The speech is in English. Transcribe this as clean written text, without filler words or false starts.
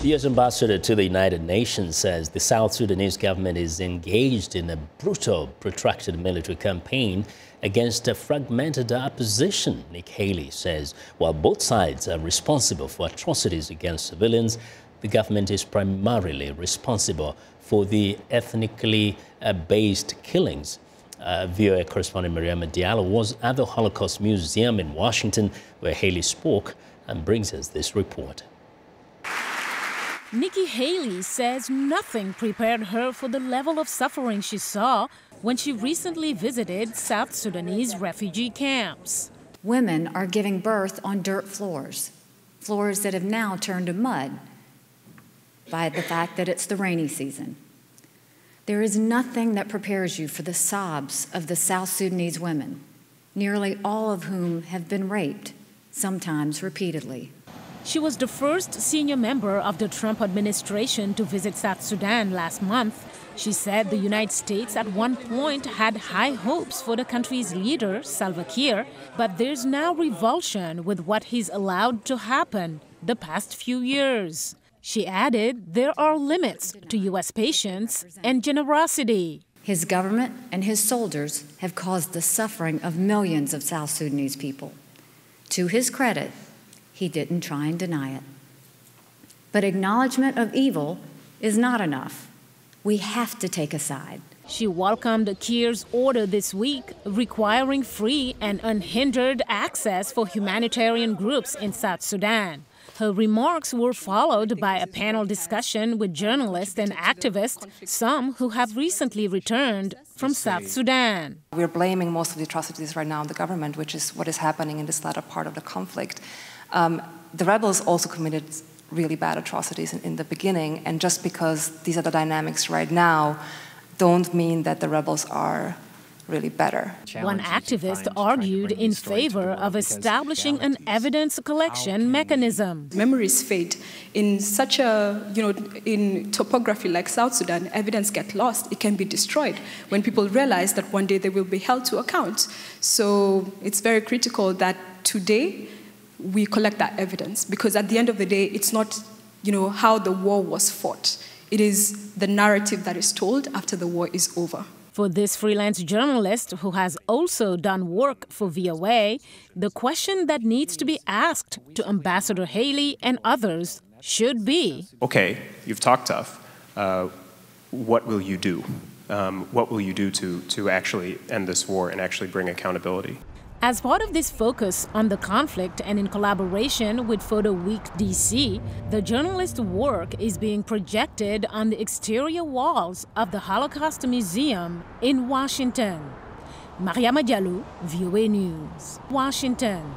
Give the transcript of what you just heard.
The U.S. ambassador to the United Nations says the South Sudanese government is engaged in a brutal, protracted military campaign against a fragmented opposition. Nikki Haley says while both sides are responsible for atrocities against civilians, the government is primarily responsible for the ethnically based killings. VOA correspondent Mariama Diallo was at the Holocaust Museum in Washington, where Haley spoke, and brings us this report. Nikki Haley says nothing prepared her for the level of suffering she saw when she recently visited South Sudanese refugee camps. Women are giving birth on dirt floors, floors that have now turned to mud by the fact that it's the rainy season. There is nothing that prepares you for the sobs of the South Sudanese women, nearly all of whom have been raped, sometimes repeatedly. She was the first senior member of the Trump administration to visit South Sudan last month. She said the United States at one point had high hopes for the country's leader, Salva Kiir, but there's now revulsion with what he's allowed to happen the past few years. She added there are limits to U.S. patience and generosity. His government and his soldiers have caused the suffering of millions of South Sudanese people. To his credit, he didn't try and deny it. But acknowledgement of evil is not enough. We have to take a side. She welcomed Kiir's order this week requiring free and unhindered access for humanitarian groups in South Sudan. Her remarks were followed by a panel discussion with journalists and activists, some who have recently returned from South Sudan. We're blaming most of the atrocities right now on the government, which is what is happening in this latter part of the conflict. The rebels also committed really bad atrocities in the beginning, and just because these are the dynamics right now, don't mean that the rebels are really better. One activist argued in favor of establishing an evidence collection mechanism. Memories fade. In such a, in topography like South Sudan, evidence gets lost. It can be destroyed when people realize that one day they will be held to account. So it's very critical that today we collect that evidence, because at the end of the day, it's not, how the war was fought. It is the narrative that is told after the war is over. For this freelance journalist who has also done work for VOA, the question that needs to be asked to Ambassador Haley and others should be, okay, you've talked tough. What will you do? What will you do to actually end this war and actually bring accountability? As part of this focus on the conflict and in collaboration with Photo Week DC, the journalist's work is being projected on the exterior walls of the Holocaust Museum in Washington. Mariama Diallo, VOA News, Washington.